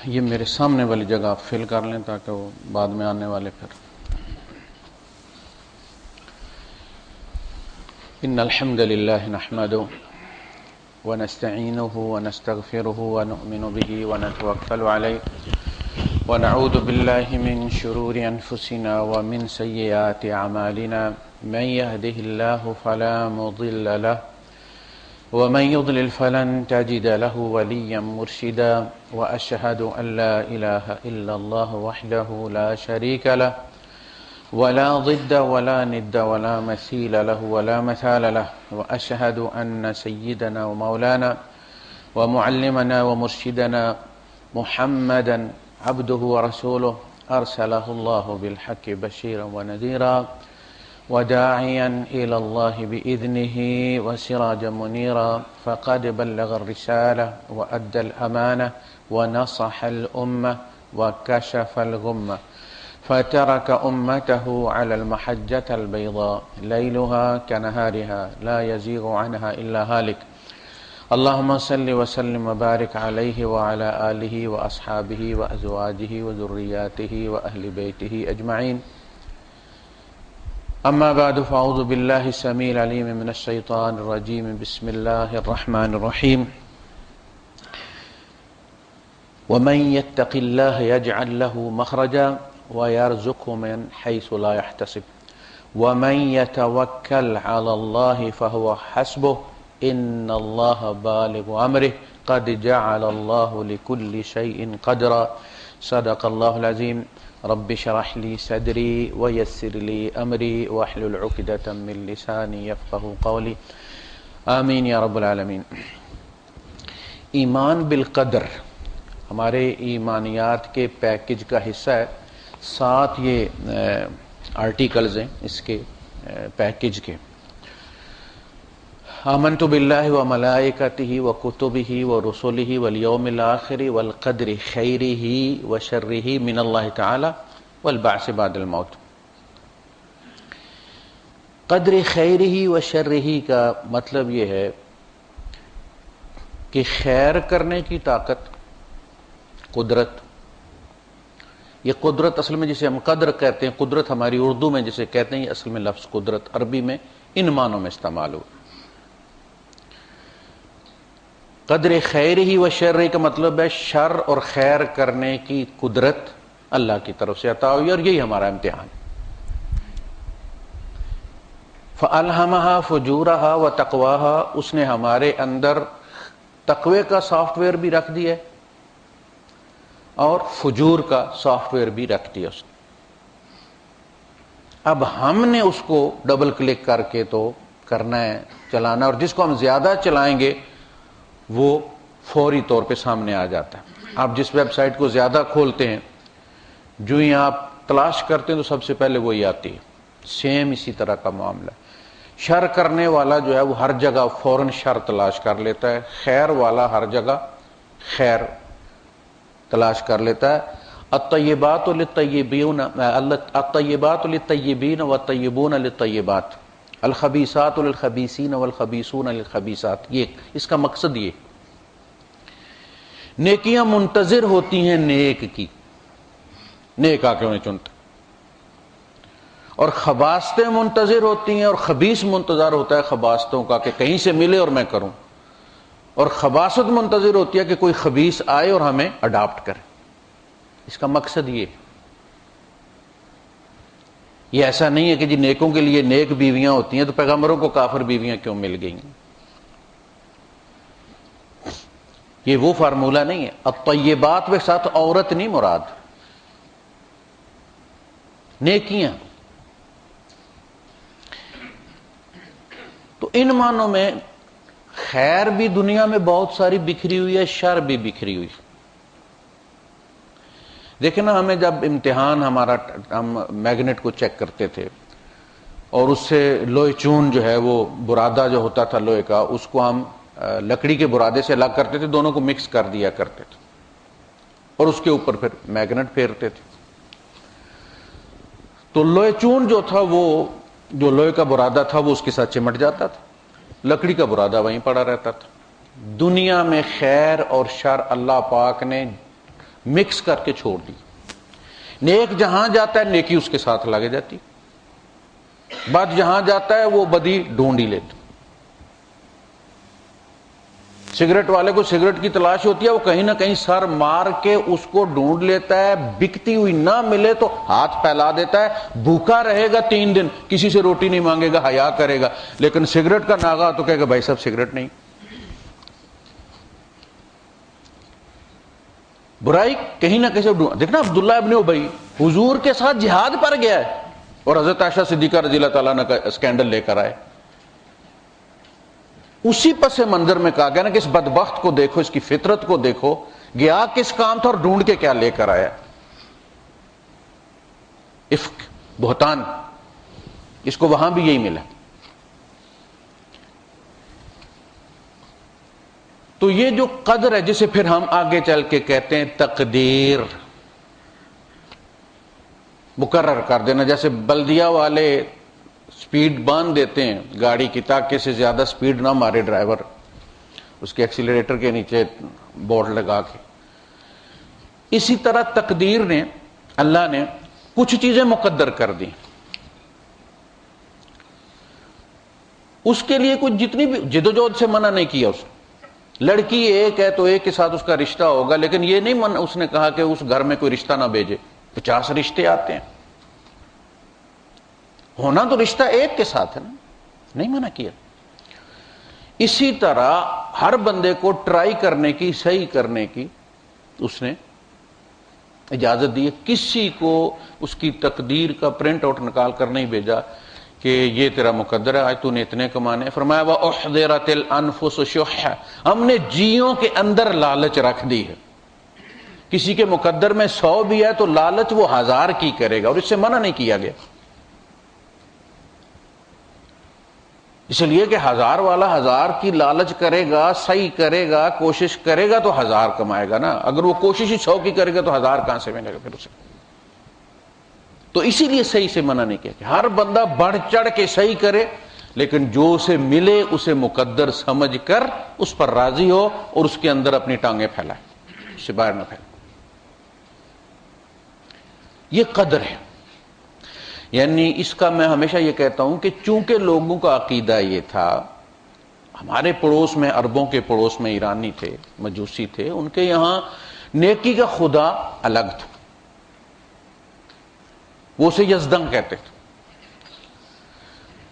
یہ میرے سامنے والی جگہ آپ فل کر لیں تاکہ وہ بعد میں آنے والے پھر. ان الحمد للہ نحمده ونستعینه ونستغفره ونؤمن به ونتوکل علیہ ونعوذ باللہ من شرور انفسنا ومن سیئات اعمالنا من يهده الله فلا مضل له ومن يضلل فلن تجد له وليا مرشدا وأشهد أن لا إله إلا الله وحده لا شريك له ولا ضد ولا ند ولا مثيل له ولا مثال له وأشهد أن سيدنا ومولانا ومعلمنا ومرشدنا محمدا عبده ورسوله أرسله الله بالحق بشيرا ونذيرا وداعيا إلى الله بإذنه وسراجا منيرا فقد بلغ الرسالة وأدى الأمانة ونصح الأمة وكشف الغمة فترك أمته على المحجة البيضاء ليلها كنهارها لا يزيغ عنها إلا هالك. اللهم صل وسلم وبارك عليه وعلى آله وأصحابه وأزواجه وذرياته وأهل بيته أجمعين. اما بعد فاعوذ باللہ السمیع العلیم من الشیطان الرجیم بسم اللہ الرحمن الرحیم ومن يتق الله يجعل له مخرجا ويرزقه من حيث لا يحتسب ومن يتوكل على الله فهو حسبه ان الله بالغ امره قد جعل الله لكل شيء قدرا. صدق الله العظیم. رب اشرح لي صدري ويسر لي امري واحلل عقدة من لساني يفقهوا قولي. آمین یا رب العالمین. ایمان بالقدر ہمارے ایمانیات کے پیکج کا حصہ ہے. 7 یہ آرٹیکلز ہیں اس کے پیکج کے. آمنت باللہ وملائکتہ وکتبہ ورسلہ والیوم الآخر والقدر خیرہ وشرہ من اللہ تعالی والبعث بعد الموت. قدر خیرہ وشرہ کا مطلب یہ ہے کہ خیر کرنے کی طاقت، قدرت. یہ قدرت اصل میں جسے ہم قدر کہتے ہیں، قدرت ہماری اردو میں جسے کہتے ہیں، یہ اصل میں لفظ قدرت عربی میں ان معنوں میں استعمال ہوا. قدر خیر ہی و شر کا مطلب ہے شر اور خیر کرنے کی قدرت اللہ کی طرف سے عطا ہوئی، اور یہی ہمارا امتحان. فَأَلْهَمَهَا فُجُورَهَا وَتَقْوَاهَا، اس نے ہمارے اندر تقوی کا سافٹ ویئر بھی رکھ دیا ہے اور فجور کا سافٹ ویئر بھی رکھ دیا اس نے. اب ہم نے اس کو ڈبل کلک کر کے تو کرنا ہے، چلانا، اور جس کو ہم زیادہ چلائیں گے وہ فوری طور پہ سامنے آ جاتا ہے. آپ جس ویب سائٹ کو زیادہ کھولتے ہیں، جو ہی آپ تلاش کرتے ہیں تو سب سے پہلے وہی آتی ہے. سیم اسی طرح کا معاملہ. شر کرنے والا جو ہے وہ ہر جگہ فوراً شر تلاش کر لیتا ہے، خیر والا ہر جگہ خیر تلاش کر لیتا ہے. الطیبات للطیبین، الطیبات للطیبین والطیبون للطیبات، الخبیثات للخبیثین والخبیثون للخبیثات. یہ اس کا مقصد یہ، نیکیاں منتظر ہوتی ہیں نیک کی، نیک آ کے انہیں چنتا، اور خباثتیں منتظر ہوتی ہیں اور خبیث منتظر ہوتا ہے خباثتوں کا کہ کہیں سے ملے اور میں کروں، اور خباثت منتظر ہوتی ہے کہ کوئی خبیث آئے اور ہمیں اڈاپٹ کرے. اس کا مقصد یہ ایسا نہیں ہے کہ جی نیکوں کے لیے نیک بیویاں ہوتی ہیں تو پیغمبروں کو کافر بیویاں کیوں مل گئیں. یہ وہ فارمولہ نہیں ہے. الطیبات کے ساتھ عورت نہیں مراد، نیکیاں. تو ان معنوں میں خیر بھی دنیا میں بہت ساری بکھری ہوئی ہے، شر بھی بکھری ہوئی. دیکھیں نا، ہمیں جب امتحان ہمارا، ہم میگنیٹ کو چیک کرتے تھے اور اس سے لوہے چون جو ہے وہ برادہ جو ہوتا تھا لوہے کا، اس کو ہم لکڑی کے برادے سے الگ کرتے تھے، دونوں کو مکس کر دیا کرتے تھے اور اس کے اوپر پھر میگنیٹ پھیرتے تھے. تو لوہے چون جو تھا، وہ جو لوہے کا برادہ تھا وہ اس کے ساتھ چمٹ جاتا تھا، لکڑی کا برادہ وہیں پڑا رہتا تھا. دنیا میں خیر اور شر اللہ پاک نے مکس کر کے چھوڑ دی. نیک جہاں جاتا ہے نیکی اس کے ساتھ لگے جاتی، بد جہاں جاتا ہے وہ بدی ڈھونڈ ہی لیتا. سگریٹ والے کو سگریٹ کی تلاش ہوتی ہے، وہ کہیں نہ کہیں سر مار کے اس کو ڈھونڈ لیتا ہے، بکتی ہوئی نہ ملے تو ہاتھ پھیلا دیتا ہے، بھوکا رہے گا 3 دن، کسی سے روٹی نہیں مانگے گا، حیا کرے گا. لیکن سگریٹ کا ناغا تو کہے گا بھائی صاحب سگریٹ نہیں. برائی کہیں نہ کہیں دیکھنا. عبداللہ ابن ابی حضور کے ساتھ جہاد پر گیا ہے اور حضرت عائشہ صدیقہ رضی اللہ تعالیٰ عنہ کا اسکینڈل لے کر آئے. اسی پس منظر میں کہا گیا نا کہ اس بدبخت کو دیکھو، اس کی فطرت کو دیکھو، گیا کس کام تھا اور ڈھونڈ کے کیا لے کر آیا. افک، بہتان، اس کو وہاں بھی یہی ملا. تو یہ جو قدر ہے جسے پھر ہم آگے چل کے کہتے ہیں تقدیر، مقرر کر دینا. جیسے بلدیہ والے سپیڈ باندھ دیتے ہیں گاڑی کی تاکہ سے زیادہ سپیڈ نہ مارے ڈرائیور، اس کے ایکسیلریٹر کے نیچے بورڈ لگا کے. اسی طرح تقدیر نے، اللہ نے کچھ چیزیں مقدر کر دی. اس کے لیے کچھ جتنی بھی جدوجہد سے منع نہیں کیا. اس لڑکی ایک ہے تو ایک کے ساتھ اس کا رشتہ ہوگا، لیکن یہ نہیں اس نے کہا کہ اس گھر میں کوئی رشتہ نہ بھیجے. 50 رشتے آتے ہیں، ہونا تو رشتہ ایک کے ساتھ ہے نا، نہیں منع کیا. اسی طرح ہر بندے کو ٹرائی کرنے کی، صحیح کرنے کی اس نے اجازت دی. کسی کو اس کی تقدیر کا پرنٹ آؤٹ نکال کر نہیں بھیجا کہ یہ تیرا مقدر ہے، آج تو نے اتنے کمانے. فرمایا وَأُحْضِرَتِ الْأَنفُسُ شُحَّ، ہم نے جیوں کے اندر لالچ رکھ دی ہے. کسی کے مقدر میں 100 بھی ہے تو لالچ وہ 1000 کی کرے گا، اور اس سے منع نہیں کیا گیا. اس لیے کہ 1000 والا 1000 کی لالچ کرے گا، صحیح کرے گا، کوشش کرے گا تو 1000 کمائے گا نا. اگر وہ کوشش ہی 100 کی کرے گا تو 1000 کہاں سے ملے گا پھر اسے. تو اسی لیے صحیح سے منع نہیں کیا کہ ہر بندہ بڑھ چڑھ کے صحیح کرے، لیکن جو اسے ملے اسے مقدر سمجھ کر اس پر راضی ہو اور اس کے اندر اپنی ٹانگیں پھیلائے، اس سے باہر نہ پھیلائے. یہ قدر ہے. یعنی اس کا میں ہمیشہ یہ کہتا ہوں کہ چونکہ لوگوں کا عقیدہ یہ تھا، ہمارے پڑوس میں، عربوں کے پڑوس میں ایرانی تھے، مجوسی تھے، ان کے یہاں نیکی کا خدا الگ تھا، وہ اسے یزدن کہتے تھے.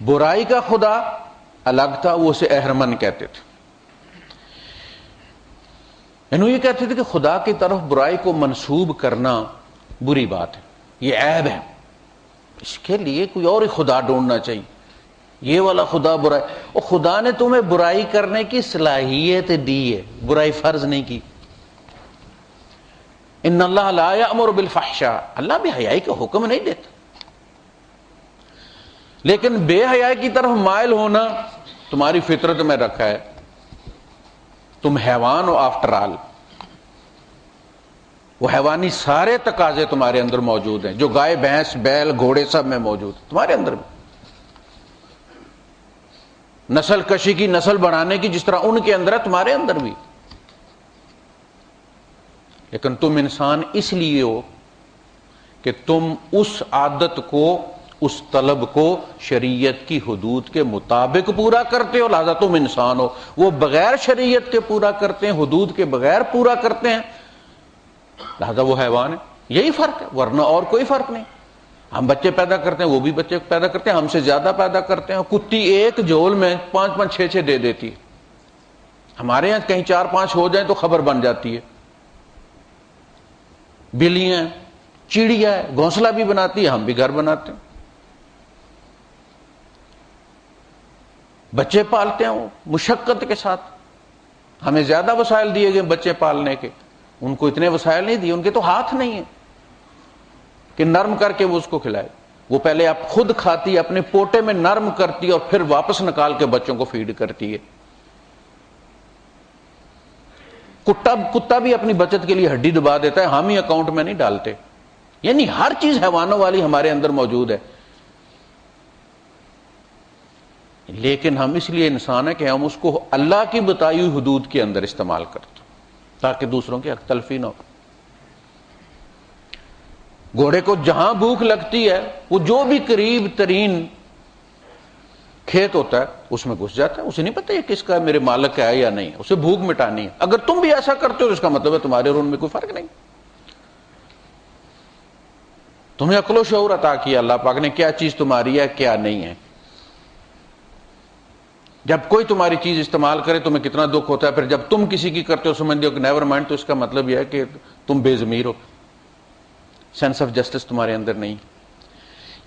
برائی کا خدا الگ تھا، وہ اسے اہرمن کہتے تھے. یعنی یہ کہتے تھے کہ خدا کی طرف برائی کو منسوب کرنا بری بات ہے، یہ عیب ہے، اس کے لیے کوئی اور ہی خدا ڈھونڈنا چاہیے. یہ والا خدا برائی، اور خدا نے تمہیں برائی کرنے کی صلاحیت دی ہے، برائی فرض نہیں کی. ان اللہ لا یأمر بالفحشاء، اللہ بے حیائی کا حکم نہیں دیتا، لیکن بے حیائی کی طرف مائل ہونا تمہاری فطرت میں رکھا ہے. تم حیوان ہو آفٹر آل، وہ حیوانی سارے تقاضے تمہارے اندر موجود ہیں جو گائے، بھینس، بیل، گھوڑے سب میں موجود ہیں تمہارے اندر بھی. نسل کشی کی، نسل بڑھانے کی جس طرح ان کے اندر ہے تمہارے اندر بھی. لیکن تم انسان اس لیے ہو کہ تم اس عادت کو، اس طلب کو شریعت کی حدود کے مطابق پورا کرتے ہو، لہذا تم انسان ہو. وہ بغیر شریعت کے پورا کرتے ہیں، حدود کے بغیر پورا کرتے ہیں، لہذا وہ حیوان ہے. یہی فرق ہے، ورنہ اور کوئی فرق نہیں. ہم بچے پیدا کرتے ہیں، وہ بھی بچے پیدا کرتے ہیں، ہم سے زیادہ پیدا کرتے ہیں. کتی ایک جھول میں 5 6 دے دیتی ہے. ہمارے یہاں کہیں 4 5 ہو جائیں تو خبر بن جاتی ہے. بلیاں، چڑیا ہے، گھونسلہ بھی بناتی ہے، ہم بھی گھر بناتے ہیں. بچے پالتے ہیں وہ مشقت کے ساتھ. ہمیں زیادہ وسائل دیے گئے بچے پالنے کے، ان کو اتنے وسائل نہیں دیے، ان کے تو ہاتھ نہیں ہیں کہ نرم کر کے وہ اس کو کھلائے. وہ پہلے آپ خود کھاتی، اپنے پوٹے میں نرم کرتی اور پھر واپس نکال کے بچوں کو فیڈ کرتی ہے. کتا بھی اپنی بچت کے لیے ہڈی دبا دیتا ہے، ہم ہی اکاؤنٹ میں نہیں ڈالتے. یعنی ہر چیز حیوانوں والی ہمارے اندر موجود ہے، لیکن ہم اس لیے انسان ہے کہ ہم اس کو اللہ کی بتائی ہوئی حدود کے اندر استعمال کرتے تاکہ دوسروں کی حق تلفی نہ ہو. گھوڑے کو جہاں بھوک لگتی ہے وہ جو بھی قریب ترین کھیت ہوتا ہے اس میں گھس جاتا ہے. اسے نہیں پتا یہ کس کا میرے مالک کا ہے یا نہیں, اسے بھوک مٹانی ہے. اگر تم بھی ایسا کرتے ہو تو اس کا مطلب ہے تمہارے اور ان میں کوئی فرق نہیں. تمہیں عقل و شعور عطا کیا اللہ پاک نے, کیا چیز تمہاری ہے کیا نہیں ہے. جب کوئی تمہاری چیز استعمال کرے تمہیں کتنا دکھ ہوتا ہے, پھر جب تم کسی کی کرتے ہو سمجھ دو کہ نیور مائنڈ, تو اس کا مطلب یہ ہے کہ تم بے ضمیر ہو, سینس آف جسٹس تمہارے اندر نہیں.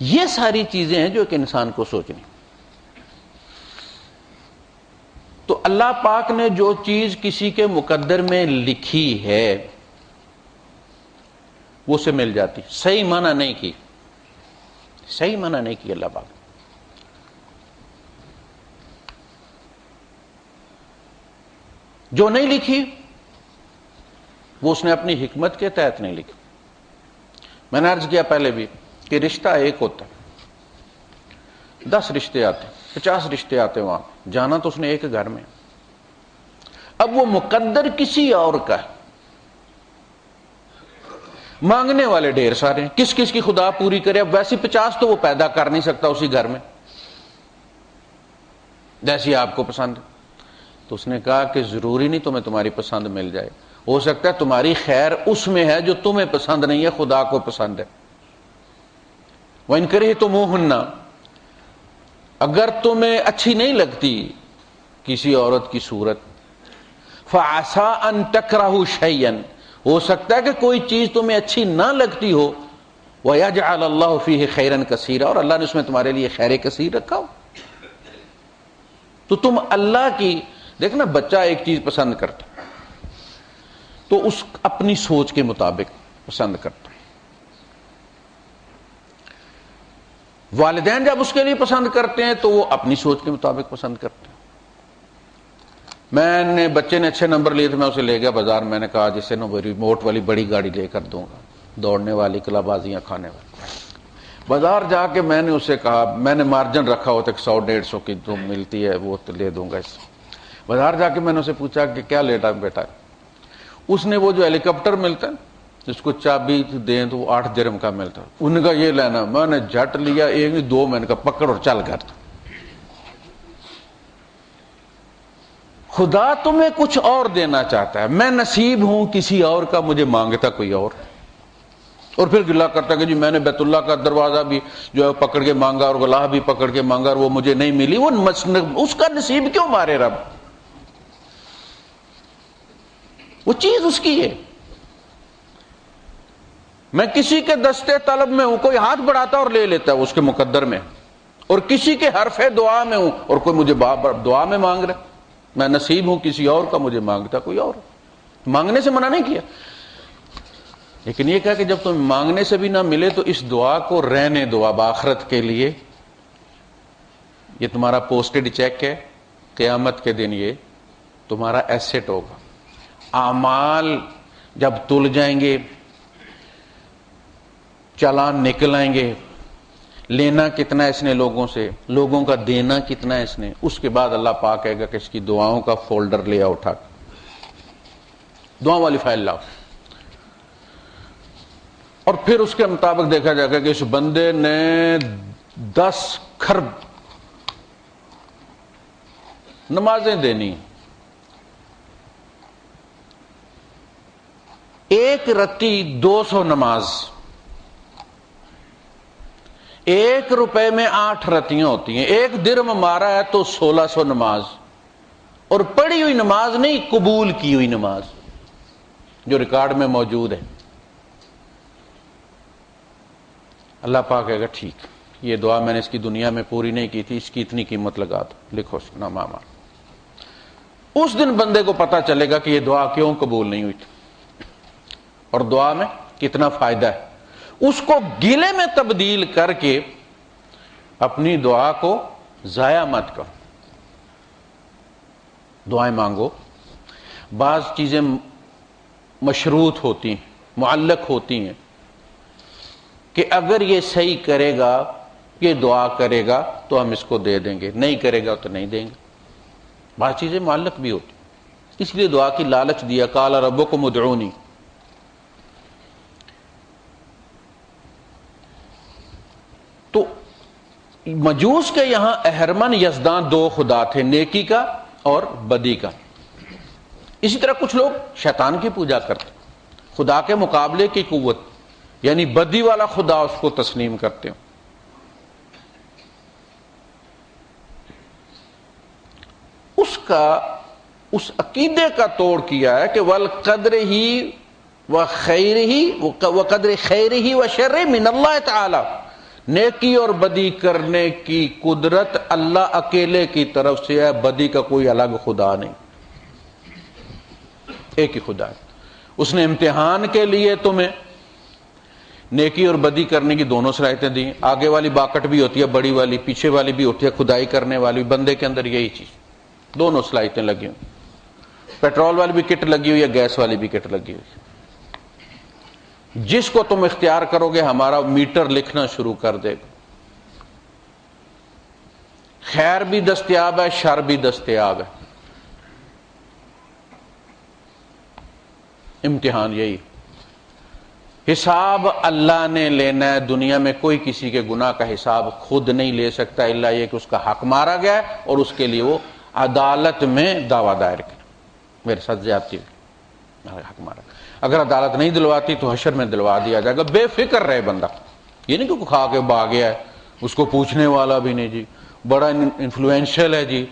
یہ ساری چیزیں ہیں جو ایک انسان کو سوچنی. تو اللہ پاک نے جو چیز کسی کے مقدر میں لکھی ہے وہ اسے مل جاتی. صحیح معنی نہیں کی, صحیح معنی نہیں کی اللہ پاک. جو نہیں لکھی وہ اس نے اپنی حکمت کے تحت نہیں لکھی. میں نے عرض کیا پہلے بھی کہ رشتہ ایک ہوتا ہے, 10 رشتے آتے ہیں, 50 رشتے آتے ہیں, وہاں جانا تو اس نے ایک گھر میں. اب وہ مقدر کسی اور کا ہے, مانگنے والے ڈھیر سارے ہیں, کس کس کی خدا پوری کرے. اب ویسی 50 تو وہ پیدا کر نہیں سکتا اسی گھر میں جیسی آپ کو پسند ہے. تو اس نے کہا کہ ضروری نہیں تمہیں تمہاری پسند مل جائے, ہو سکتا ہے تمہاری خیر اس میں ہے جو تمہیں پسند نہیں ہے, خدا کو پسند ہے. وَإِن كَرِهْتُمُوهُنَّ, اگر تمہیں اچھی نہیں لگتی کسی عورت کی صورت, فَعَسَىٰ أَن تَكْرَهُوا شَيْئًا, ہو سکتا ہے کہ کوئی چیز تمہیں اچھی نہ لگتی ہو, وَيَجْعَلَ اللَّهُ فِيهِ خَيْرًا كَثِيرًا, اور اللہ نے اس میں تمہارے لیے خیر کثیر رکھا ہو. تو تم اللہ کی دیکھنا, بچہ ایک چیز پسند کرتا تو اس اپنی سوچ کے مطابق پسند کرتا. والدین جب اس کے لیے پسند کرتے ہیں تو وہ اپنی سوچ کے مطابق پسند کرتے ہیں. میں نے بچے نے اچھے نمبر لیے تھے, میں اسے لے گیا بازار. میں نے کہا جسے نا ریموٹ والی بڑی گاڑی لے کر دوں گا, دوڑنے والی, کلا بازیاں کھانے والی. بازار جا کے میں نے اسے کہا, میں نے مارجن رکھا ہوتا ہے 100-150 کی جو ملتی ہے وہ تو لے دوں گا اس. بازار جا کے میں نے اسے پوچھا کہ کیا لیٹا بیٹا. اس نے وہ جو ہیلی کاپٹر ملتا ہے جس کو چابی دیں تو وہ 8 درہم کا ملتا ہے, ان کا یہ لینا. میں نے جھٹ لیا, ایک نہیں 2, میں نے کہا پکڑ اور چل کر. خدا تمہیں کچھ اور دینا چاہتا ہے, میں نصیب ہوں کسی اور کا, مجھے مانگتا کوئی اور, اور پھر گلا کرتا کہ جی میں نے بیت اللہ کا دروازہ بھی جو ہے پکڑ کے مانگا اور گلاہ بھی پکڑ کے مانگا اور وہ مجھے نہیں ملی. وہ اس کا نصیب کیوں مارے رب, وہ چیز اس کی ہے. میں کسی کے دستے طلب میں ہوں, کوئی ہاتھ بڑھاتا اور لے لیتا ہے اس کے مقدر میں, اور کسی کے حرف دعا میں ہوں اور کوئی مجھے دعا میں مانگ رہا. میں نصیب ہوں کسی اور کا, مجھے مانگتا کوئی اور. مانگنے سے منع نہیں کیا, لیکن یہ کہا کہ جب تم مانگنے سے بھی نہ ملے تو اس دعا کو رہنے دو اب آخرت کے لیے. یہ تمہارا پوسٹڈ چیک ہے, قیامت کے دن یہ تمہارا ایسٹ ہوگا. اعمال جب تل جائیں گے, چالان نکل آئیں گے, لینا کتنا اس نے لوگوں سے, لوگوں کا دینا کتنا اس نے, اس کے بعد اللہ پاک کہے گا کہ اس کی دعاؤں کا فولڈر لے آؤ, اٹھا دعاؤں والی فائل لاؤ, اور پھر اس کے مطابق دیکھا جائے گا کہ اس بندے نے 10 کھرب نمازیں دینی, ایک رتی 200 نماز, 1 روپے میں 8 رتیاں ہوتی ہیں, 1 درہم مارا ہے تو 1600 نماز, اور پڑھی ہوئی نماز نہیں, قبول کی ہوئی نماز جو ریکارڈ میں موجود ہے. اللہ پاک کہے گا ٹھیک, یہ دعا میں نے اس کی دنیا میں پوری نہیں کی تھی, اس کی اتنی قیمت لگا دو, لکھو اس کا نام. اس دن بندے کو پتا چلے گا کہ یہ دعا کیوں قبول نہیں ہوئی تھی اور دعا میں کتنا فائدہ ہے. اس کو گلے میں تبدیل کر کے اپنی دعا کو ضائع مت کرو. دعائیں مانگو, بعض چیزیں مشروط ہوتی ہیں, معلق ہوتی ہیں کہ اگر یہ صحیح کرے گا, یہ دعا کرے گا تو ہم اس کو دے دیں گے, نہیں کرے گا تو نہیں دیں گے. بعض چیزیں معلق بھی ہوتی, اس لیے دعا کی لالچ دیا, قال ربکم ادعونی. مجوس کے یہاں اہرمن یزدان دو خدا تھے، نیکی کا اور بدی کا. اسی طرح کچھ لوگ شیطان کی پوجا کرتے، خدا کے مقابلے کی قوت، یعنی بدی والا خدا اس کو تسلیم کرتے ہو. اس عقیدے کا توڑ کیا ہے کہ والقدر ہی وخیر ہی وقدر خیر ہی وشر من اللہ تعالی، نیکی اور بدی کرنے کی قدرت اللہ اکیلے کی طرف سے ہے، بدی کا کوئی الگ خدا نہیں، ایک ہی خدا ہے. اس نے امتحان کے لیے تمہیں نیکی اور بدی کرنے کی دونوں صلاحیتیں دی. آگے والی باکٹ بھی ہوتی ہے بڑی والی، پیچھے والی بھی ہوتی ہے کھدائی کرنے والی. بندے کے اندر یہی چیز، دونوں صلاحیتیں لگی ہوئی. پیٹرول والی بھی کٹ لگی ہوئی ہے، گیس والی بھی کٹ لگی ہوئی. جس کو تم اختیار کرو گے ہمارا میٹر لکھنا شروع کر دے گا. خیر بھی دستیاب ہے، شر بھی دستیاب ہے. امتحان یہی، حساب اللہ نے لینا ہے. دنیا میں کوئی کسی کے گناہ کا حساب خود نہیں لے سکتا الا یہ کہ اس کا حق مارا گیا ہے اور اس کے لیے وہ عدالت میں دعویٰ دائر کرے، میرے ساتھ زیادتی ہوئی، حق مارا. اگر عدالت نہیں دلواتی تو حشر میں دلوا دیا جائے گا. بے فکر رہے بندہ، یہ نہیں کہ کھا کے بھاگ گیا ہے، اس کو پوچھنے والا بھی نہیں جی، بڑا انفلوئنشل ہے جی،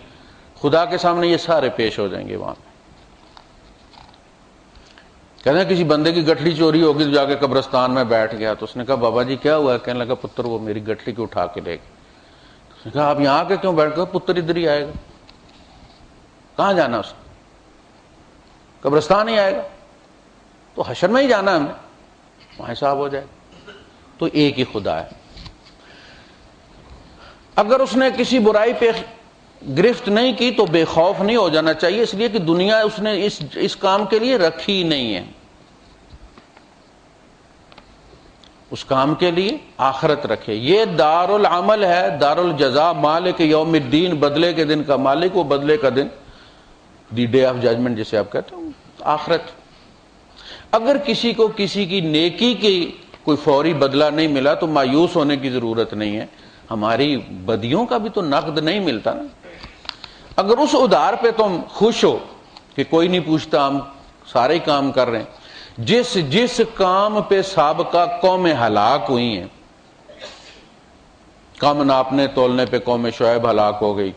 خدا کے سامنے یہ سارے پیش ہو جائیں گے وہاں. کہتے ہیں کسی بندے کی گٹھڑی چوری ہوگی تو جا کے قبرستان میں بیٹھ گیا. تو اس نے کہا بابا جی کیا ہوا ہے؟ کہنے لگا پتر وہ میری گٹھڑی کو اٹھا کے لے گئے. اس نے کہا آپ یہاں کے کیوں بیٹھ گئے؟ پتر ادھر ہی آئے گا. کہاں جانا اس نے؟ قبرستان ہی آئے گا، تو حشر میں ہی جانا ہمیں، وہاں حساب ہو جائے. تو ایک ہی خدا ہے. اگر اس نے کسی برائی پہ گرفت نہیں کی تو بے خوف نہیں ہو جانا چاہیے، اس لیے کہ دنیا اس نے اس کام کے لیے رکھی نہیں ہے. اس کام کے لیے آخرت رکھے. یہ دار العمل ہے، دار الجزاء، مالک یوم الدین، بدلے کے دن کا مالک، وہ بدلے کا دن، دی ڈے آف ججمنٹ جسے آپ کہتے ہیں، آخرت. اگر کسی کو کسی کی نیکی کی کوئی فوری بدلہ نہیں ملا تو مایوس ہونے کی ضرورت نہیں ہے. ہماری بدیوں کا بھی تو نقد نہیں ملتا نا. اگر اس ادھار پہ تم خوش ہو کہ کوئی نہیں پوچھتا، ہم سارے ہی کام کر رہے ہیں، جس کام پہ سابقہ قومیں ہلاک ہوئی ہیں، کم ناپنے تولنے پہ قوم شعیب ہلاک ہو گئی،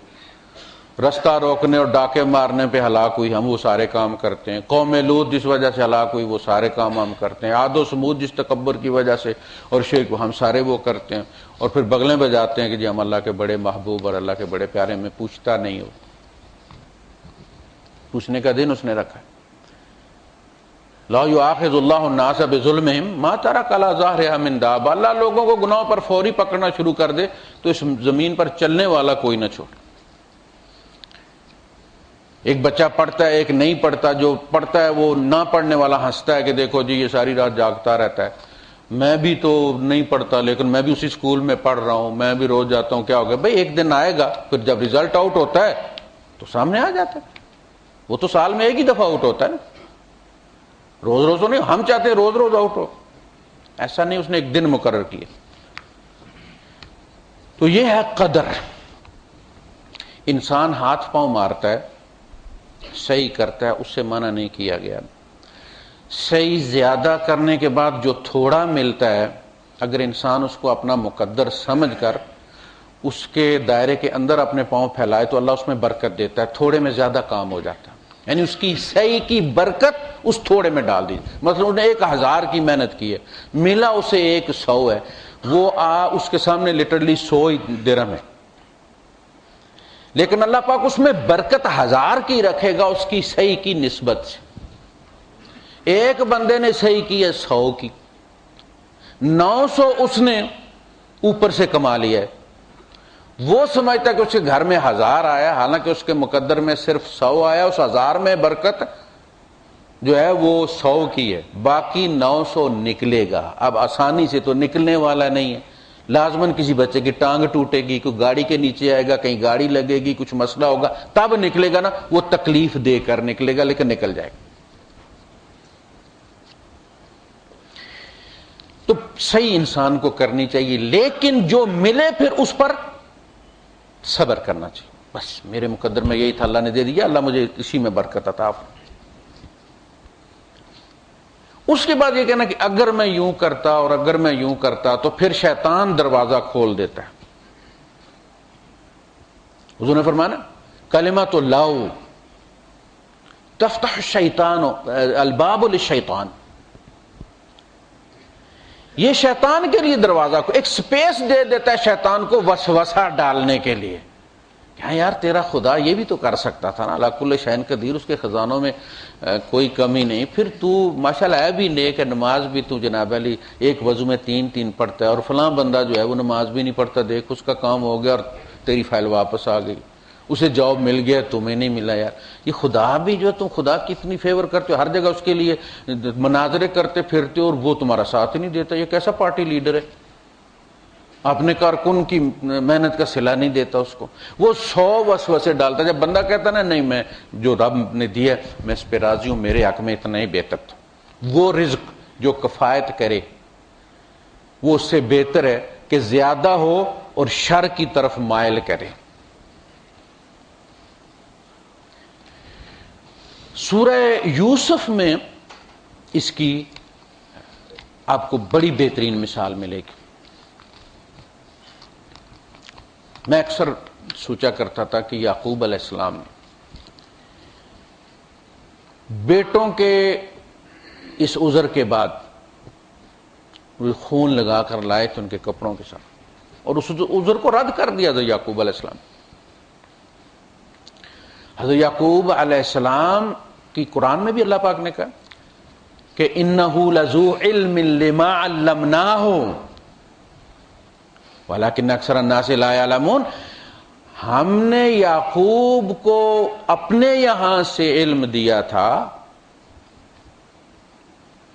رستہ روکنے اور ڈاکے مارنے پہ ہلاک ہوئی، ہم وہ سارے کام کرتے ہیں. قوم لوط جس وجہ سے ہلاک ہوئی وہ سارے کام ہم کرتے ہیں. عاد و سمود جس تکبر کی وجہ سے اور شرک، ہم سارے وہ کرتے ہیں. اور پھر بغلیں بجاتے ہیں کہ جی ہم اللہ کے بڑے محبوب اور اللہ کے بڑے پیارے. میں پوچھتا نہیں ہو، پوچھنے کا دن اس نے رکھا ہے. لا یؤاخذ اللہ الناس بظلمہم ما ترک علی ظہرہا من دابہ. اللہ لوگوں کو گناہوں پر فوری پکڑنا شروع کر دے تو اس زمین پر چلنے والا کوئی نہ چھوڑے. ایک بچہ پڑھتا ہے، ایک نہیں پڑھتا. جو پڑھتا ہے وہ نہ پڑھنے والا ہنستا ہے کہ دیکھو جی یہ ساری رات جاگتا رہتا ہے. میں بھی تو نہیں پڑھتا لیکن میں بھی اسی اسکول میں پڑھ رہا ہوں، میں بھی روز جاتا ہوں. کیا ہو گیا بھائی؟ ایک دن آئے گا، پھر جب ریزلٹ آؤٹ ہوتا ہے تو سامنے آ جاتا ہے. وہ تو سال میں ایک ہی دفعہ آؤٹ ہوتا ہے نا، روز روز تو نہیں. ہم چاہتے ہیں روز روز آؤٹ ہو، ایسا نہیں. اس نے ایک دن مقرر کیا. تو یہ ہے قدر. انسان ہاتھ پاؤں مارتا ہے، صحیح کرتا ہے، اس سے منع نہیں کیا گیا. صحیح زیادہ کرنے کے بعد جو تھوڑا ملتا ہے، اگر انسان اس کو اپنا مقدر سمجھ کر اس کے دائرے کے اندر اپنے پاؤں پھیلائے تو اللہ اس میں برکت دیتا ہے. تھوڑے میں زیادہ کام ہو جاتا ہے، یعنی اس کی صحیح کی برکت اس تھوڑے میں ڈال دی. مثلا انہوں نے 1000 کی محنت کی ہے، ملا اسے 100 ہے، وہ اس کے سامنے لٹرلی 100 درہم ہے، لیکن اللہ پاک اس میں برکت 1000 کی رکھے گا اس کی صحیح کی نسبت سے. ایک بندے نے صحیح کی ہے 100 کی، 900 اس نے اوپر سے کما لیا ہے. وہ سمجھتا کہ اس کے گھر میں 1000 آیا، حالانکہ اس کے مقدر میں صرف 100 آیا. اس 1000 میں برکت جو ہے وہ 100 کی ہے، باقی 900 نکلے گا. اب آسانی سے تو نکلنے والا نہیں ہے، لازماً کسی بچے کی ٹانگ ٹوٹے گی، کوئی گاڑی کے نیچے آئے گا، کہیں گاڑی لگے گی، کچھ مسئلہ ہوگا، تب نکلے گا نا. وہ تکلیف دے کر نکلے گا لیکن نکل جائے گا. تو صحیح انسان کو کرنی چاہیے، لیکن جو ملے پھر اس پر صبر کرنا چاہیے. بس میرے مقدر میں یہی تھا, اللہ نے دے دیا, اللہ مجھے اسی میں برکت عطا فرمائے. اس کے بعد یہ کہنا کہ اگر میں یوں کرتا اور اگر میں یوں کرتا, تو پھر شیطان دروازہ کھول دیتا ہے. حضور نے فرمایا کلمۃ لا تفتح الشیطان الباب للشیطان, یہ شیطان کے لیے دروازہ کو ایک سپیس دے دیتا ہے شیطان کو وسوسہ ڈالنے کے لیے. کیا یار تیرا خدا یہ بھی تو کر سکتا تھا نا, اللہ کل شیء قدیر, اس کے خزانوں میں کوئی کمی نہیں, پھر تو ماشاءاللہ ہے بھی نیک ہے, نماز بھی تو جناب علی ایک وضو میں 3 پڑھتا ہے, اور فلاں بندہ جو ہے وہ نماز بھی نہیں پڑھتا, دیکھ اس کا کام ہو گیا اور تیری فائل واپس آ گئی, اسے جاب مل گیا تمہیں نہیں ملا. یار یہ خدا بھی جو ہے, تم خدا کی اتنی فیور کرتے ہو, ہر جگہ اس کے لیے مناظرے کرتے پھرتے ہو, اور وہ تمہارا ساتھ ہی نہیں دیتا. یہ کیسا پارٹی لیڈر ہے؟ اپنے کارکن کی محنت کا صلہ نہیں دیتا اس کو, وہ 100 وسوسے ڈالتا ہے. جب بندہ کہتا ہے نا نہیں میں جو رب نے دیا میں اس پہ راضی ہوں, میرے حق میں اتنا ہی بہتر تھا, وہ رزق جو کفایت کرے وہ اس سے بہتر ہے کہ زیادہ ہو اور شر کی طرف مائل کرے. سورہ یوسف میں اس کی آپ کو بڑی بہترین مثال ملے گی. میں اکثر سوچا کرتا تھا کہ یعقوب علیہ السلام بیٹوں کے اس عذر کے بعد وہ خون لگا کر لائے تھے ان کے کپڑوں کے ساتھ, اور اس عذر کو رد کر دیا تھا یعقوب علیہ السلام. حضرت یعقوب علیہ السلام کی قرآن میں بھی اللہ پاک نے کہا کہ انہ لذو علم لما علمناہ ولیکن اکثر الناس لا یعلمون, ہم نے یعقوب کو اپنے یہاں سے علم دیا تھا,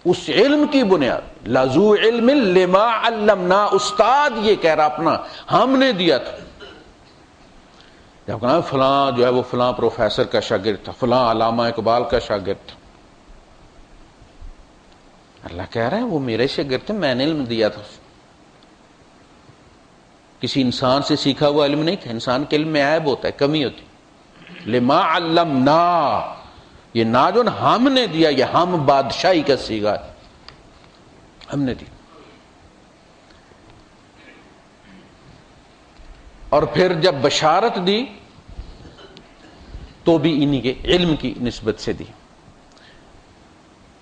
اس علم کی بنیاد لذو علم لما علمنا, استاد یہ کہہ رہا اپنا ہم نے دیا تھا. جب کہا فلاں جو ہے وہ فلاں پروفیسر کا شاگرد تھا, فلاں علامہ اقبال کا شاگرد تھا, اللہ کہہ رہا ہے وہ میرے شاگرد تھے, میں نے علم دیا تھا. کسی انسان سے سیکھا ہوا علم نہیں تھا, انسان کے علم میں عیب ہوتا ہے, کمی ہوتی. لما علمنا, یہ نا جو ہم نے دیا, یہ ہم بادشاہی کا صیغہ ہے, ہم نے دی. اور پھر جب بشارت دی تو بھی انہی کے علم کی نسبت سے دی.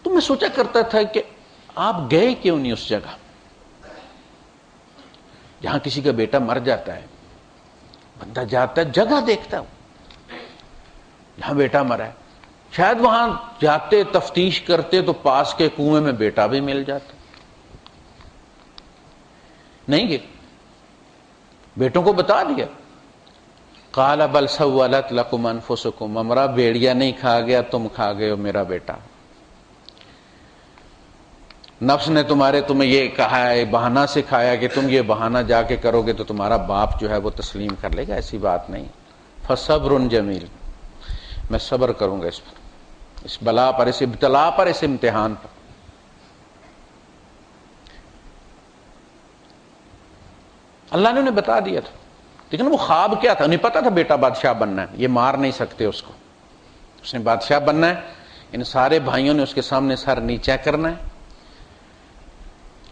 تو میں سوچا کرتا تھا کہ آپ گئے کیوں نہیں اس جگہ جہاں کسی کا بیٹا مر جاتا ہے, بندہ جاتا ہے جگہ دیکھتا ہے جہاں بیٹا مرا ہے, شاید وہاں جاتے تفتیش کرتے تو پاس کے کنویں میں بیٹا بھی مل جاتا. نہیں گئے, بیٹوں کو بتا دیا, قال بل سولت لکم انفسکم, ہمارا بیڑیا نہیں کھا گیا, تم کھا گئے ہو میرا بیٹا. نفس نے تمہیں یہ کہا ہے, بہانہ سکھایا کہ تم یہ بہانہ جا کے کرو گے تو تمہارا باپ جو ہے وہ تسلیم کر لے گا, ایسی بات نہیں. فصبر جمیل, میں صبر کروں گا اس پر, اس بلا پر, اس ابتلا پر, اس امتحان پر. اللہ نے انہیں بتا دیا تھا, لیکن وہ خواب کیا تھا, انہیں پتا تھا بیٹا بادشاہ بننا ہے, یہ مار نہیں سکتے اس کو, اس نے بادشاہ بننا ہے, ان سارے بھائیوں نے اس کے سامنے سر نیچا کرنا ہے,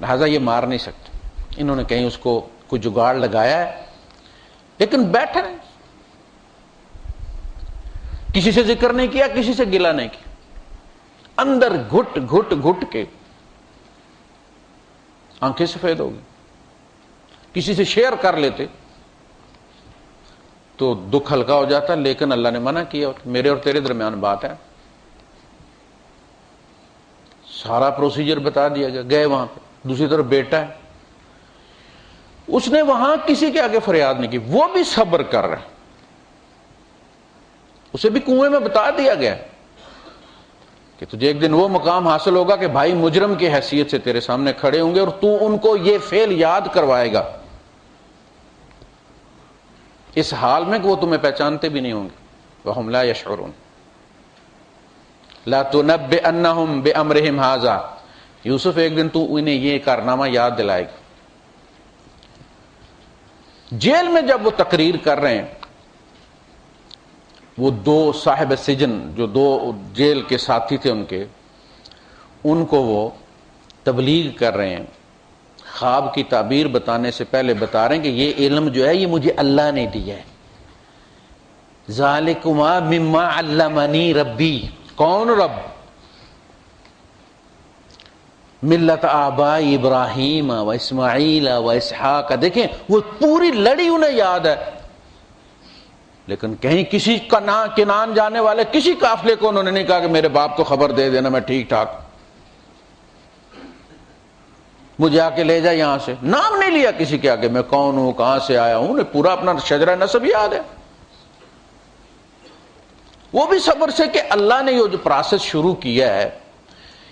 لہذا یہ مار نہیں سکتے. انہوں نے کہیں اس کو کوئی جگاڑ لگایا ہے, لیکن بیٹھے نہیں, کسی سے ذکر نہیں کیا, کسی سے گلہ نہیں کیا, اندر گھٹ گھٹ گھٹ کے آنکھیں سفید ہو گئی. کسی سے شیئر کر لیتے تو دکھ ہلکا ہو جاتا, لیکن اللہ نے منع کیا, میرے اور تیرے درمیان بات ہے. سارا پروسیجر بتا دیا گیا, گئے وہاں پہ, دوسری طرف بیٹا ہے, اس نے وہاں کسی کے آگے فریاد نہیں کی, وہ بھی صبر کر رہا ہے. اسے بھی کنویں میں بتا دیا گیا کہ تجھے ایک دن وہ مقام حاصل ہوگا کہ بھائی مجرم کی حیثیت سے تیرے سامنے کھڑے ہوں گے اور تو ان کو یہ فعل یاد کروائے گا اس حال میں کہ وہ تمہیں پہچانتے بھی نہیں ہوں گے. وَهُمْ لَا يَشْعُرُونَ لَا تُنَبِّئَنَّهُمْ بِأَمْرِهِمْ هَذَا, یوسف ایک دن تو انہیں یہ کارنامہ یاد دلائے گا جیل میں جب وہ تقریر کر رہے ہیں، وہ دو صاحب سجن جو دو جیل کے ساتھی تھے ان کو وہ تبلیغ کر رہے ہیں، خواب کی تعبیر بتانے سے پہلے بتا رہے ہیں کہ یہ علم جو ہے یہ مجھے اللہ نے دیا ہے، ذالکما مما علمنی ربی، کون رب؟ ملت آباء ابراہیم و اسماعیل و اسحاق، دیکھیں وہ پوری لڑی انہیں یاد ہے، لیکن کہیں کسی کنان جانے والے کسی قافلے کو انہوں نے نہیں کہا کہ میرے باپ کو خبر دے دینا میں ٹھیک ٹھاک، مجھے آ کے لے جا یہاں سے، نام نہیں لیا کسی کے آگے، میں کون ہوں، کہاں سے آیا ہوں، انہیں پورا اپنا شجرہ نسب یاد ہے۔ وہ بھی صبر سے کہ اللہ نے یہ جو پروسیس شروع کیا ہے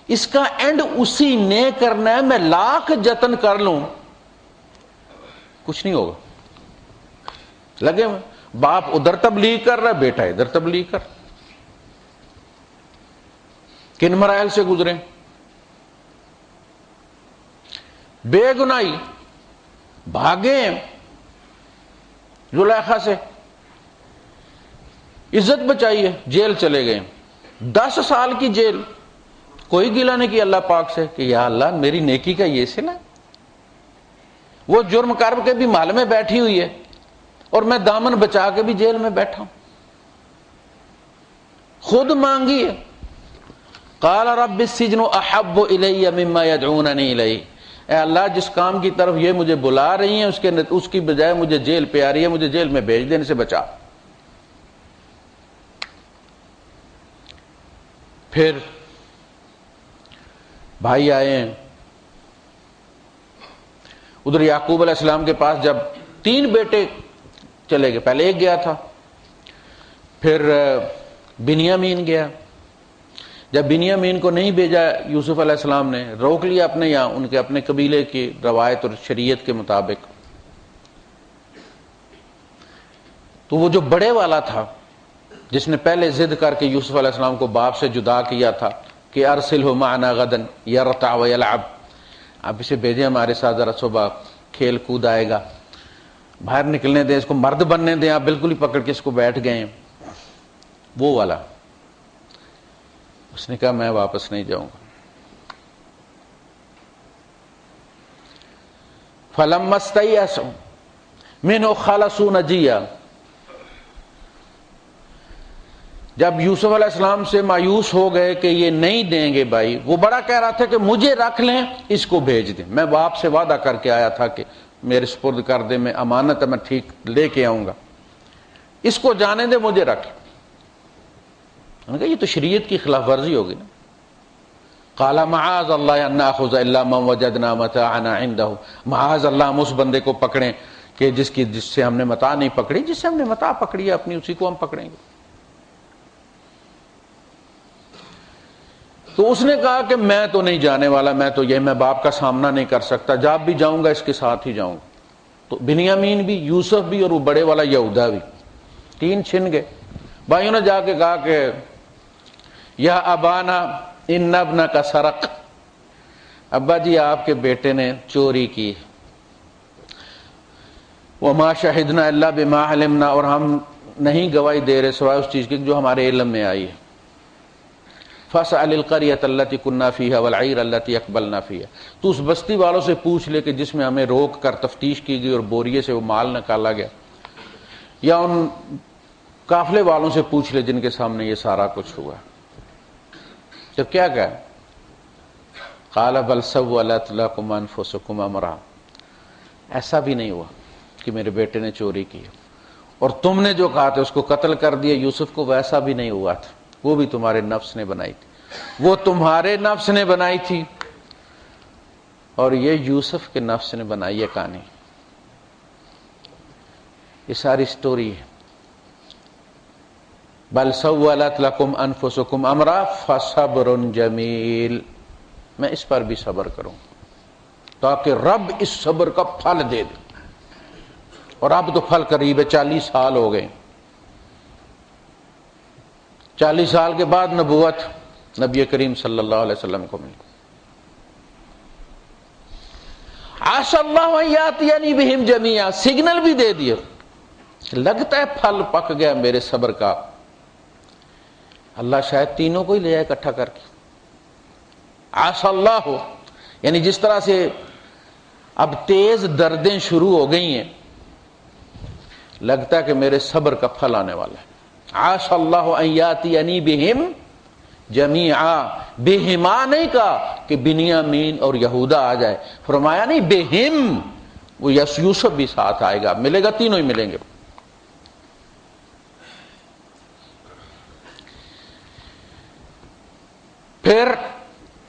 اس کا اینڈ اسی نے کرنا ہے، میں لاکھ جتن کر لوں کچھ نہیں ہوگا۔ لگے ہوئے باپ ادھر تبلیغ کر رہا ہے، بیٹا ادھر تبلیغ کر، کن مراحل سے گزرے، بے گناہی بھاگے زلیخا سے، عزت بچائی ہے، جیل چلے گئے، 10 سال کی جیل، کوئی گلہ نہیں کیا اللہ پاک سے کہ یا اللہ میری نیکی کا یہ صلہ، وہ جرم کر کے بھی محل میں بیٹھی ہوئی ہے اور میں دامن بچا کے بھی جیل میں بیٹھا ہوں، خود مانگی ہے۔ قال رب السجن احب الی مما یدعوننی الیہ، اے اللہ جس کام کی طرف یہ مجھے بلا رہی ہیں اس کی بجائے مجھے جیل پہ آ رہی ہے، مجھے جیل میں بھیج دینے سے بچا۔ پھر بھائی آئے ہیں ادھر یعقوب علیہ السلام کے پاس، جب 3 بیٹے چلے گئے، پہلے ایک گیا تھا، پھر بنیامین گیا، جب بنیامین کو نہیں بھیجا یوسف علیہ السلام نے، روک لیا اپنے یہاں ان کے اپنے قبیلے کی روایت اور شریعت کے مطابق، تو وہ جو بڑے والا تھا جس نے پہلے ضد کر کے یوسف علیہ السلام کو باپ سے جدا کیا تھا کہ ارسلہ معنا غدا یرتع ویلعب، آپ اسے بھیجیں ہمارے ساتھ، ذرا صبح کھیل کود آئے گا، باہر نکلنے دیں اس کو، مرد بننے دیں، آپ بالکل ہی پکڑ کے اس کو بیٹھ گئے ہیں، وہ والا۔ اس نے کہا میں واپس نہیں جاؤں گا۔ فلما استيئسوا منه خلصوا نجيا، جب یوسف علیہ السلام سے مایوس ہو گئے کہ یہ نہیں دیں گے بھائی، وہ بڑا کہہ رہا تھا کہ مجھے رکھ لیں اس کو بھیج دیں، میں باپ سے وعدہ کر کے آیا تھا کہ میرے سپرد کر دیں، میں امانت ہے، میں ٹھیک لے کے آؤں گا، اس کو جانے دے، مجھے رکھ۔ انہوں نے کہا یہ تو شریعت کی خلاف ورزی ہوگی نا۔ قال معاذ اللہ ان ناخذ الا من وجدنا متاعنا عنده، معاذ اللہ ہم اس بندے کو پکڑیں کہ جس سے ہم نے متاع نہیں پکڑی، جس سے ہم نے متاع پکڑی ہے اپنی اسی کو ہم پکڑیں گے۔ تو اس نے کہا کہ میں تو نہیں جانے والا، میں باپ کا سامنا نہیں کر سکتا، جب بھی جاؤں گا اس کے ساتھ ہی جاؤں گا۔ تو بنیامین بھی، یوسف بھی، اور وہ بڑے والا یہودا بھی، 3 چھن گئے۔ بھائیوں نے جا کے کہا کہ یا ابانا ان ابنک سرق، ابا جی آپ کے بیٹے نے چوری کی، وما شہدنا الا بما علمنا، اور ہم نہیں گواہی دے رہے سوائے اس چیز کی جو ہمارے علم میں آئی ہے۔ فاسأل القرية التي كنا فيها والعير التي اقبلنا فيها، تو اس بستی والوں سے پوچھ لے کہ جس میں ہمیں روک کر تفتیش کی گئی اور بوریے سے وہ مال نکالا گیا، یا ان قافلے والوں سے پوچھ لے جن کے سامنے یہ سارا کچھ ہوا۔ تو کیا کہا؟ قال بل سولت لكم انفسكم امرا، ایسا بھی نہیں ہوا کہ میرے بیٹے نے چوری کی اور تم نے جو کہا تھا اس کو قتل کر دیا یوسف کو، ویسا بھی نہیں ہوا تھا، وہ بھی تمہارے نفس نے بنائی تھی، وہ تمہارے نفس نے بنائی تھی اور یہ یوسف کے نفس نے بنائی ہے کہانی۔ یہ ساری سٹوری ہے۔ بل سولت لکم انفسکم امرا فصبر جمیل، میں اس پر بھی صبر کروں تاکہ رب اس صبر کا پھل دے دے، اور اب تو پھل قریب ہے، 40 سال ہو گئے، 40 سال کے بعد نبوت نبی کریم صلی اللہ علیہ وسلم کو ملی۔ عسى اللہ ان یاتینی بہم جمیعا، سگنل بھی دے دیے، لگتا ہے پھل پک گیا میرے صبر کا، اللہ شاید تینوں کو ہی لے آئے اکٹھا کر کے۔ عسى اللہ، یعنی جس طرح سے اب تیز دردیں شروع ہو گئی ہیں، لگتا ہے کہ میرے صبر کا پھل آنے والا ہے۔ عسى اللہ ان یاتینی بہم جمیعا، بہما نہیں کہا کہ بنیامین اور یہودا آ جائے، فرمایا نہیں بہم، وہ یوسف بھی ساتھ آئے گا، ملے گا، تینوں ہی ملیں گے۔ پھر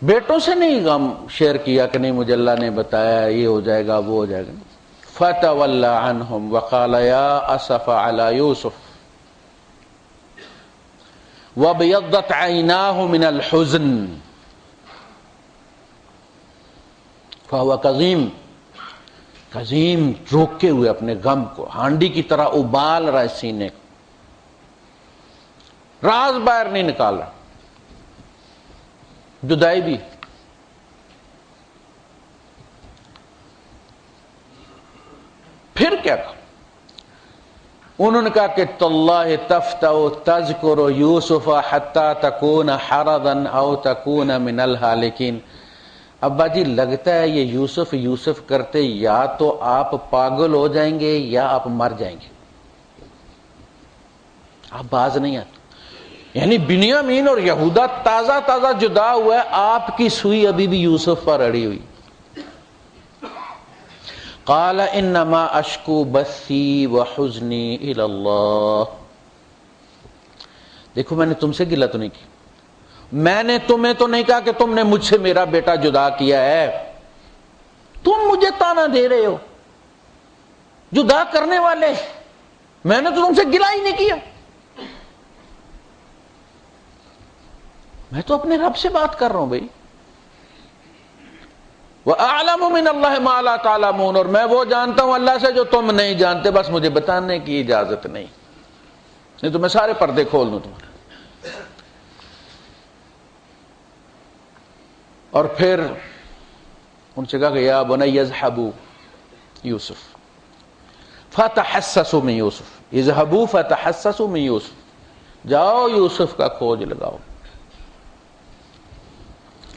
بیٹوں سے نہیں غم شیئر کیا کہ نہیں مجھے اللہ نے بتایا یہ ہو جائے گا وہ ہو جائے گا، فتولى عنهم وقال يا اسف على يوسف وابيضت عيناه من الحزن فهو كظيم، کظیم روکے ہوئے اپنے غم کو، ہانڈی کی طرح ابال رہا ہے سینے کو، راز باہر نہیں نکال رہا۔ جدائی بھی، پھر کیا کہا؟ انہوں نے کہا کہ تاللہ تفتأ تذکر یوسف حتی تکون حرضا او تکون من الہالکین، ابا جی لگتا ہے یہ یوسف کرتے یا تو آپ پاگل ہو جائیں گے یا آپ مر جائیں گے، آپ باز نہیں آتے۔ یعنی بنیامین اور یہودا تازہ تازہ جدا ہوا ہے، آپ کی سوئی ابھی بھی یوسف پر اڑی ہوئی۔ قال انما اشکو بثی وحزنی الی اللہ، دیکھو میں نے تم سے گلہ تو نہیں کی، میں نے تمہیں تو نہیں کہا کہ تم نے مجھ سے میرا بیٹا جدا کیا ہے، تم مجھے تانا دے رہے ہو، جدا کرنے والے، میں نے تو تم سے گلہ ہی نہیں کیا، میں تو اپنے رب سے بات کر رہا ہوں بھائی۔ وَأَعْلَمُ مِنَ اللَّهِ مَا لَا تَعْلَمُونَ، اور میں وہ جانتا ہوں اللہ سے جو تم نہیں جانتے، بس مجھے بتانے کی اجازت نہیں تو میں سارے پردے کھول دوں تمہارے۔ اور پھر ان سے کہا کہ یا بنی اذهبوا یوسف فتحسسوا من یوسف، اذهبوا فتحسسوا من یوسف، جاؤ یوسف کا کھوج لگاؤ۔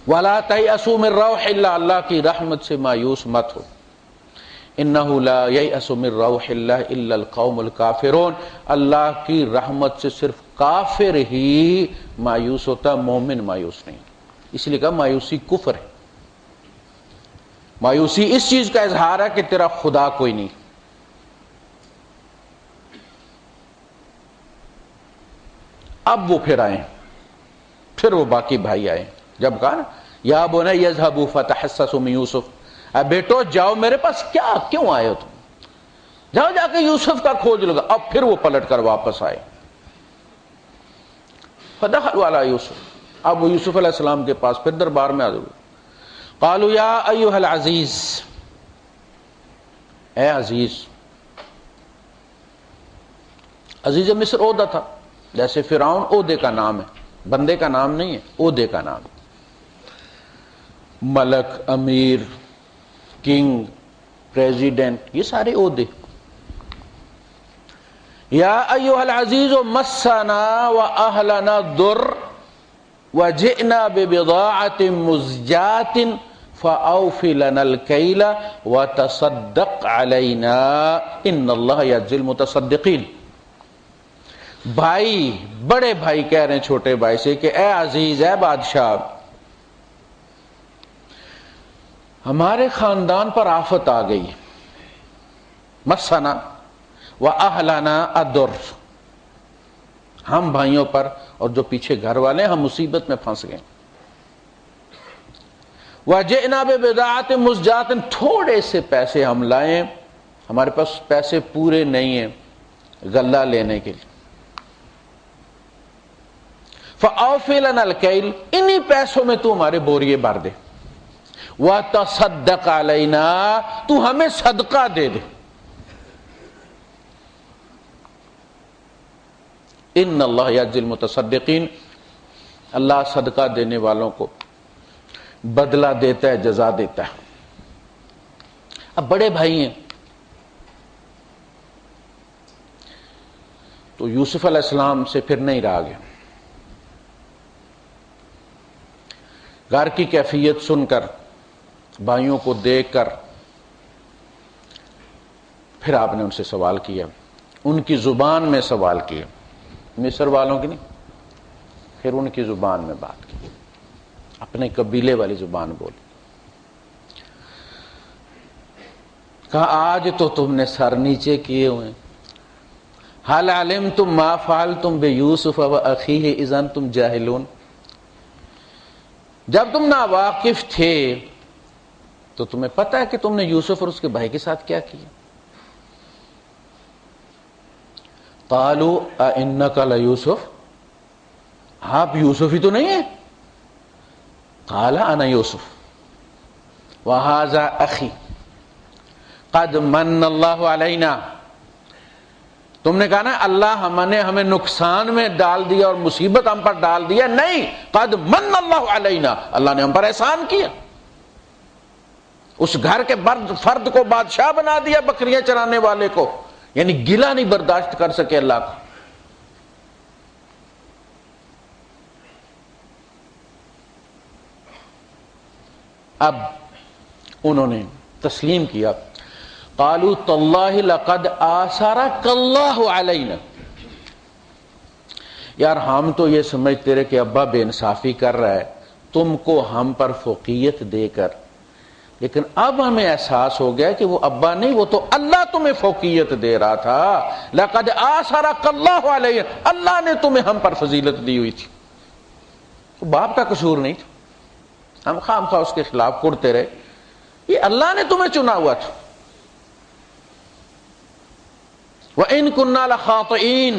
وَلَا تَيْأَسُوا مِن رَّوْحِ اللَّهِ، اللہ کی رحمت سے مایوس مت ہو، إِنَّهُ لَا يَيْأَسُ مِن رَّوْحِ اللَّهِ إِلَّا الْقَوْمُ الْكَافِرُونَ، اللہ کی رحمت سے صرف کافر ہی مایوس ہوتا، مومن مایوس نہیں۔ اس لیے کہا مایوسی کفر ہے، مایوسی اس چیز کا اظہار ہے کہ تیرا خدا کوئی نہیں۔ اب وہ پھر آئے، پھر وہ باقی بھائی آئے، جب کہا نا یا بنی اذهبوا فتحسسوا من یوسف، اے بیٹو جاؤ میرے پاس، کیوں آئے ہو تم، جاؤ جا کے یوسف کا کھوج لگا۔ اب پھر وہ پلٹ کر واپس آئے، فدخلوا علی یوسف، اب وہ یوسف علیہ السلام کے پاس پھر دربار میں حاضر ہوئے۔ قالوا یا ایھا العزیز، اے عزیز، عزیز مصر عہدہ تھا، جیسے فرعون عہدے کا نام ہے، بندے کا نام نہیں ہے، عہدے کا نام ہے، ملک، امیر، کنگ، پریزیڈنٹ، یہ سارے عہدے۔ یا ایھا العزیز مسنا واہلنا الضر وجئنا ببضاعۃ مزجاۃ فاوف لنا الکیل وتصدق علینا ان اللہ یجزی المتصدقین۔ بھائی، بڑے بھائی کہہ رہے ہیں چھوٹے بھائی سے کہ اے عزیز، اے بادشاہ، ہمارے خاندان پر آفت آ گئی، مسنا واہلنا الضر، ہم بھائیوں پر اور جو پیچھے گھر والے ہیں، ہم مصیبت میں پھنس گئے۔ وجئنا ببضاعۃ مزجاۃ، تھوڑے سے پیسے ہم لائیں، ہمارے پاس پیسے پورے نہیں ہیں غلہ لینے کے لیے۔ فَأَوْفِ لَنَا الْكَيْلَ، انہی پیسوں میں تو ہمارے بوریے بھر دے، وَتَصَدَّقْ عَلَيْنَا، تو ہمیں صدقہ دے دے، ان اللہ یجزی المتصدقین، اللہ صدقہ دینے والوں کو بدلہ دیتا ہے، جزا دیتا ہے۔ اب بڑے بھائی ہیں تو یوسف علیہ السلام سے پھر نہیں رہا گیا. گھر کی کیفیت سن کر، بھائیوں کو دیکھ کر، پھر آپ نے ان سے سوال کیا، ان کی زبان میں سوال کیا، مصر والوں کی نہیں، پھر ان کی زبان میں بات کی، اپنے قبیلے والی زبان بولی. کہا آج تو تم نے سر نیچے کیے ہوئے، حال علمتم ما فعلتم بیوسف واخیہ اذ انتم جاہلون، جب تم ناواقف تھے تو تمہیں پتہ ہے کہ تم نے یوسف اور اس کے بھائی کے ساتھ کیا کیا. قالوا اانک لیوسف، آپ یوسف ہی تو نہیں ہیں. قال انا یوسف وہذا اخی قد من اللہ علینا، تم نے کہا نا اللہ ہمیں نقصان میں ڈال دیا اور مصیبت ہم پر ڈال دیا، نہیں، قد من اللہ علینا، اللہ نے ہم پر احسان کیا، اس گھر کے فرد کو بادشاہ بنا دیا، بکریاں چرانے والے کو، یعنی گلہ نہیں برداشت کر سکے اللہ کو. اب انہوں نے تسلیم کیا. قالوا تاللہ لقد آثرک اللہ علینا، یار ہم تو یہ سمجھتے رہے کہ ابا بے انصافی کر رہا ہے تم کو ہم پر فوقیت دے کر، لیکن اب ہمیں احساس ہو گیا کہ وہ ابا نہیں، وہ تو اللہ تمہیں فوقیت دے رہا تھا. لقد آثرک اللہ علینا، اللہ نے تمہیں ہم پر فضیلت دی ہوئی تھی، تو باپ کا قصور نہیں تھا، ہم خام خواہ اس کے خلاف کڑتے رہے، یہ اللہ نے تمہیں چنا ہوا تھا. وَإِن كُنَّا لَخَاطِئِينَ،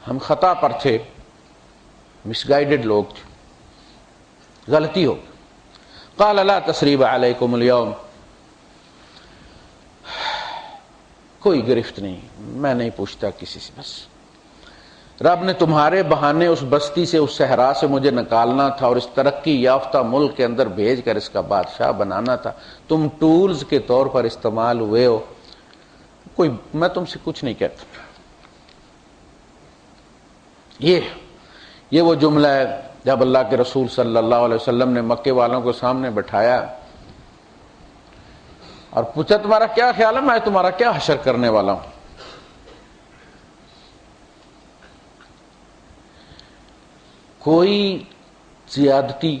ہم خطا پر تھے، مس گائیڈڈ لوگ تھے، غلطی ہو. قَالَ لَا تَثْرِيبَ عَلَيْكُمُ الْيَوْمَ، کوئی گرفت نہیں، میں نہیں پوچھتا کسی سے، بس رب نے تمہارے بہانے اس بستی سے، اس صحرا سے مجھے نکالنا تھا اور اس ترقی یافتہ ملک کے اندر بھیج کر اس کا بادشاہ بنانا تھا، تم ٹولز کے طور پر استعمال ہوئے ہو، کوئی میں تم سے کچھ نہیں کہتا. یہ وہ جملہ ہے جب اللہ کے رسول صلی اللہ علیہ وسلم نے مکے والوں کو سامنے بٹھایا اور پوچھا تمہارا کیا خیال ہے، میں تمہارا کیا حشر کرنے والا ہوں. کوئی زیادتی،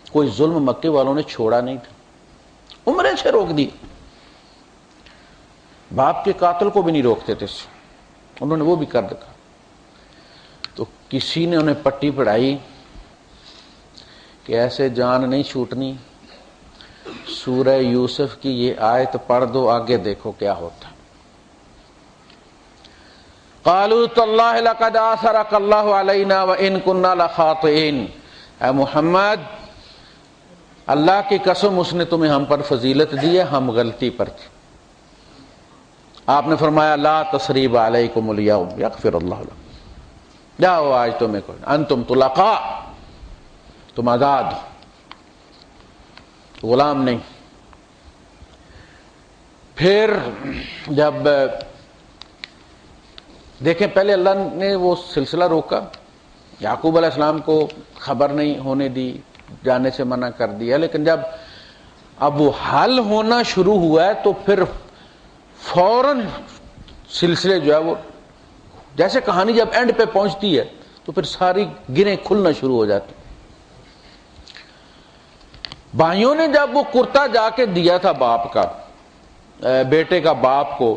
کوئی ظلم مکے والوں نے چھوڑا نہیں تھا، عمرے سے روک دی، باپ کے قاتل کو بھی نہیں روکتے تھے، انہوں نے وہ بھی کر دکھا. تو کسی نے انہیں پٹی پڑھائی کہ ایسے جان نہیں چھوٹنی، سورہ یوسف کی یہ آیت پڑھ دو، آگے دیکھو کیا ہوتا. قالوا تاللہ لقد آثرک اللہ علینا وان کنا لخاطئین، اے محمد اللہ کی قسم اس نے تمہیں ہم پر فضیلت دی ہے، ہم غلطی پر تھے. آپ نے فرمایا لا تثریب علیکم الیوم یغفر اللہ لکم، جاؤ آج تمہیں کوئی، انتم طلقاء، تم آزاد، غلام نہیں. پھر جب دیکھیں پہلے اللہ نے وہ سلسلہ روکا، یعقوب علیہ السلام کو خبر نہیں ہونے دی، جانے سے منع کر دیا، لیکن جب اب وہ حل ہونا شروع ہوا ہے تو پھر فوراً سلسلے جو ہے وہ، جیسے کہانی جب اینڈ پہ پہنچتی ہے تو پھر ساری گریں کھلنا شروع ہو جاتی. بھائیوں نے جب وہ کرتا جا کے دیا تھا باپ کا، بیٹے کا باپ کو،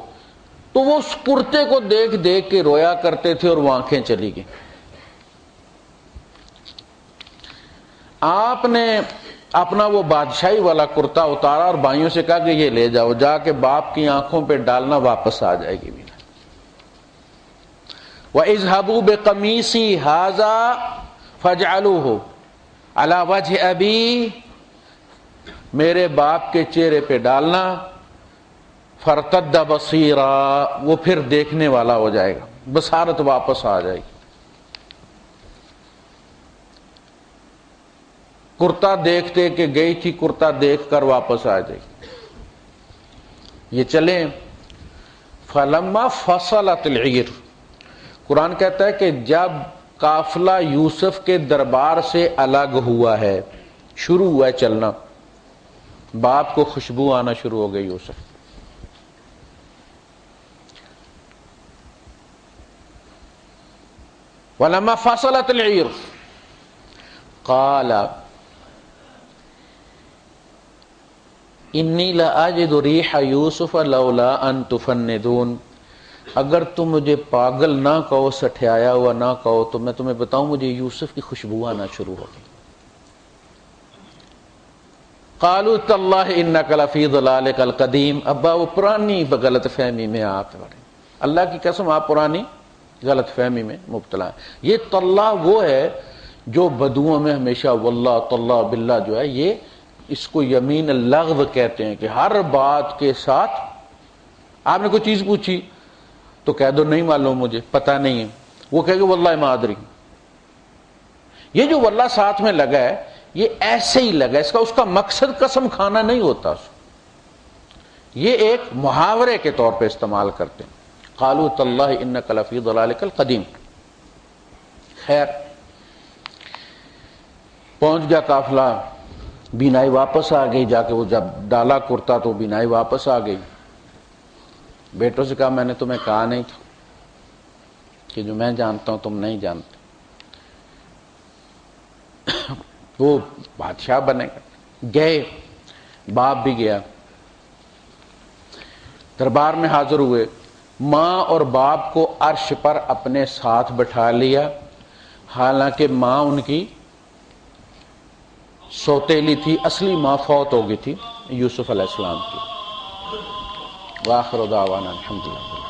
تو وہ اس کرتے کو دیکھ دیکھ کے رویا کرتے تھے اور وہ آنکھیں چلی گئیں. آپ نے اپنا وہ بادشاہی والا کرتا اتارا اور بھائیوں سے کہا کہ یہ لے جاؤ، جا کے باپ کی آنکھوں پہ ڈالنا، واپس آ جائے گی بھی. وَاذْهَبُوا بِقَمِيصِي هَذَا فَاجْعَلُوهُ عَلَى وَجْهِ أَبِي، میرے باپ کے چہرے پہ ڈالنا، فَارْتَدَّ بَصِيرًا، وہ پھر دیکھنے والا ہو جائے گا، بصارت واپس آ جائے گی. کرتا دیکھتے کہ گئی تھی، کرتا دیکھ کر واپس آ جائے گی. یہ چلیں. فلما فصلت العیر، قرآن کہتا ہے کہ جب قافلہ یوسف کے دربار سے الگ ہوا ہے، شروع ہوا ہے چلنا، باپ کو خوشبو آنا شروع ہو گئی یوسف. ولما فصلت العیر قال انی لاجد ریح یوسف لولا ان تفندون، اگر تم مجھے پاگل نہ کہو، سٹھیایا ہوا نہ کہو، تو میں تمہیں بتاؤں مجھے یوسف کی خوشبو آنا شروع ہو گئی. قالوا تاللہ انک لفی ضلالک القدیم، ابا وہ پرانی غلط فہمی میں آپ پڑے، اللہ کی قسم آپ پرانی غلط فہمی میں مبتلا ہیں. یہ تاللہ وہ ہے جو بدوؤں میں ہمیشہ واللہ تاللہ باللہ جو ہے، یہ اس کو یمین اللغو کہتے ہیں، کہ ہر بات کے ساتھ آپ نے کوئی چیز پوچھی تو کہہ دو نہیں معلوم، مجھے پتہ نہیں ہے. وہ کہے گا واللہ ما ادری. یہ جو واللہ ساتھ میں لگا ہے یہ ایسے ہی لگا، اس کا مقصد قسم کھانا نہیں ہوتا، یہ ایک محاورے کے طور پہ استعمال کرتے ہیں. قالوا تاللہ انک لفی ضلالک القدیم. خیر، پہنچ گیا قافلہ، بینائی واپس آ گئی، جا کے وہ جب ڈالا کرتا تو بینائی واپس آ گئی. بیٹوں سے کہا میں نے تمہیں کہا نہیں تھا کہ جو میں جانتا ہوں تم نہیں جانتے. وہ بادشاہ بنے گا. گئے، باپ بھی گیا، دربار میں حاضر ہوئے. ماں اور باپ کو عرش پر اپنے ساتھ بٹھا لیا، حالانکہ ماں ان کی سوتیلی تھی، اصلی ماں فوت ہو گئی تھی یوسف علیہ السلام کی. وآخر دعوانا الحمدللہ.